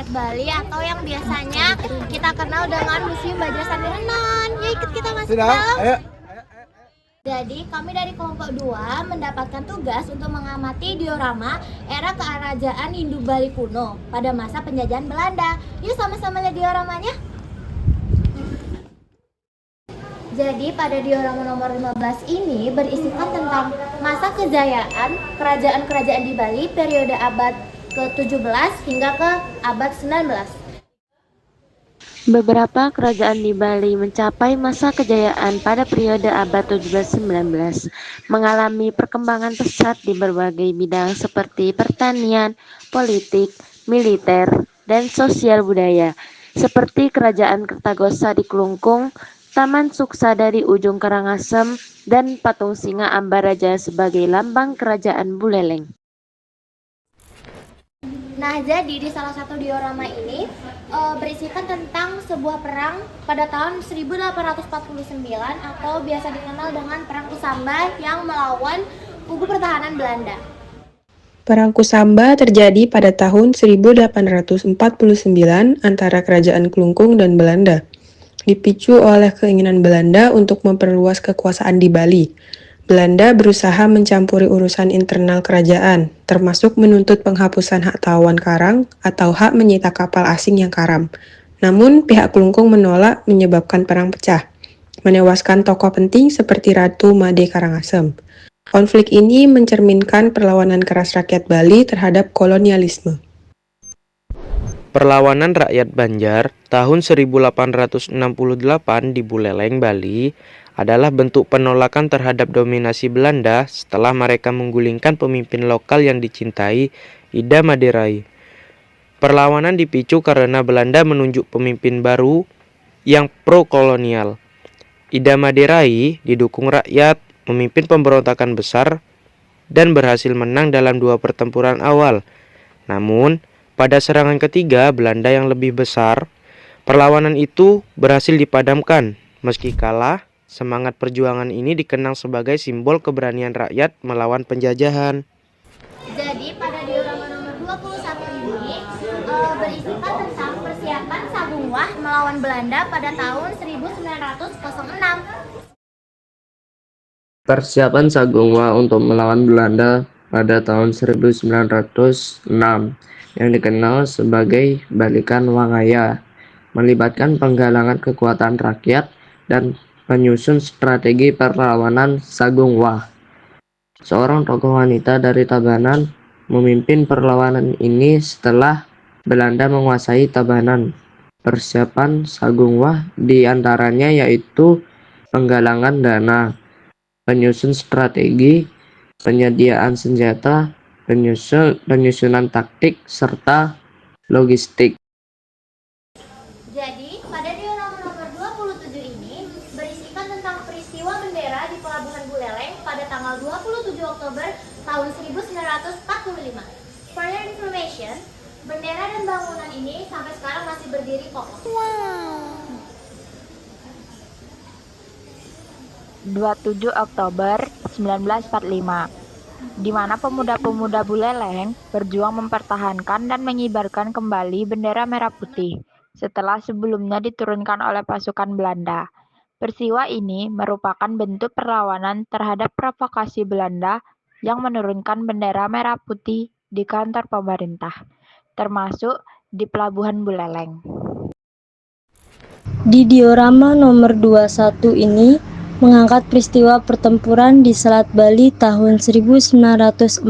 Bali atau yang biasanya kita kenal dengan Museum Bajra Sandiranan. Yuk ikut kita masuk ke Sudah, dalam. ayo. Jadi kami dari kelompok 2 mendapatkan tugas untuk mengamati diorama era kerajaan Hindu Bali kuno pada masa penjajahan Belanda. Yuk sama-sama lihat dioramanya. Jadi pada diorama nomor 15 ini berisikan tentang masa kejayaan kerajaan-kerajaan di Bali periode abad ke-17 hingga ke abad 19. Beberapa kerajaan di Bali mencapai masa kejayaan pada periode abad 17-19, mengalami perkembangan pesat di berbagai bidang seperti pertanian, politik, militer, dan sosial budaya, seperti Kerajaan Kertagosa di Klungkung, Taman Suksada di ujung Karangasem, dan Patung Singa Ambaraja sebagai lambang Kerajaan Buleleng. Nah, jadi di salah satu diorama ini berisikan tentang sebuah perang pada tahun 1849 atau biasa dikenal dengan Perang Kusamba yang melawan kubu pertahanan Belanda. Perang Kusamba terjadi pada tahun 1849 antara Kerajaan Klungkung dan Belanda, dipicu oleh keinginan Belanda untuk memperluas kekuasaan di Bali. Belanda berusaha mencampuri urusan internal kerajaan, termasuk menuntut penghapusan hak tawan karang atau hak menyita kapal asing yang karam. Namun, pihak Klungkung menolak menyebabkan perang pecah, menewaskan tokoh penting seperti Ratu Made Karangasem. Konflik ini mencerminkan perlawanan keras rakyat Bali terhadap kolonialisme. Perlawanan rakyat Banjar tahun 1868 di Buleleng, Bali adalah bentuk penolakan terhadap dominasi Belanda setelah mereka menggulingkan pemimpin lokal yang dicintai, Ida Maderai. Perlawanan dipicu karena Belanda menunjuk pemimpin baru yang pro-kolonial. Ida Maderai didukung rakyat, memimpin pemberontakan besar, dan berhasil menang dalam 2 pertempuran awal. Namun, pada serangan ketiga Belanda yang lebih besar, perlawanan itu berhasil dipadamkan. Meski kalah, semangat perjuangan ini dikenang sebagai simbol keberanian rakyat melawan penjajahan. Jadi pada diorama nomor 21 ini berisikan tentang persiapan Sagung Wah melawan Belanda pada tahun 1906. Persiapan Sagung Wah untuk melawan Belanda pada tahun 1906 yang dikenal sebagai Balikan Wangaya, melibatkan penggalangan kekuatan rakyat dan menyusun strategi perlawanan Sagung Wah. Seorang tokoh wanita dari Tabanan memimpin perlawanan ini setelah Belanda menguasai Tabanan. Persiapan Sagung Wah diantaranya yaitu penggalangan dana, penyusun strategi, penyediaan senjata, penyusunan taktik, serta logistik. Jadi pada diorama nomor 27 ini berisikan tentang peristiwa bendera di Pelabuhan Buleleng pada tanggal 27 Oktober tahun 1945. For your information, bendera dan bangunan ini sampai sekarang masih berdiri kokoh. 27 Oktober 1945, di mana pemuda-pemuda Buleleng berjuang mempertahankan dan mengibarkan kembali bendera merah putih setelah sebelumnya diturunkan oleh pasukan Belanda. Peristiwa ini merupakan bentuk perlawanan terhadap provokasi Belanda yang menurunkan bendera merah putih di kantor pemerintah, termasuk di Pelabuhan Buleleng. Di diorama nomor 21 ini mengangkat peristiwa pertempuran di Selat Bali tahun 1946,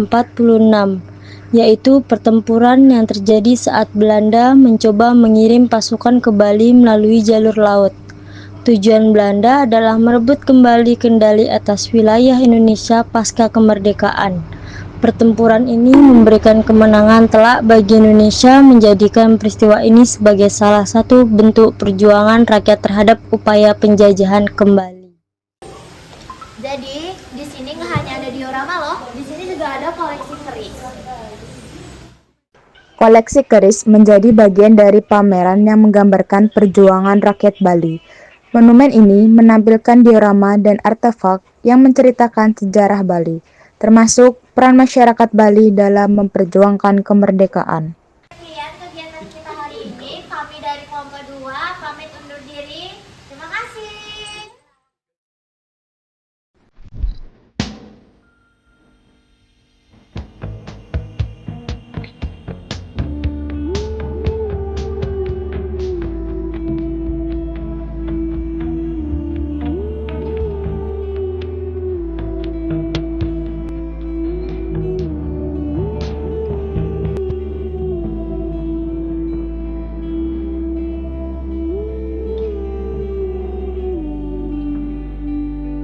yaitu pertempuran yang terjadi saat Belanda mencoba mengirim pasukan ke Bali melalui jalur laut. Tujuan Belanda adalah merebut kembali kendali atas wilayah Indonesia pasca kemerdekaan. Pertempuran ini memberikan kemenangan telak bagi Indonesia, menjadikan peristiwa ini sebagai salah satu bentuk perjuangan rakyat terhadap upaya penjajahan kembali. Jadi di sini nggak hanya ada diorama loh, di sini juga ada koleksi keris. Koleksi keris menjadi bagian dari pameran yang menggambarkan perjuangan rakyat Bali. Monumen ini menampilkan diorama dan artefak yang menceritakan sejarah Bali, termasuk peran masyarakat Bali dalam memperjuangkan kemerdekaan.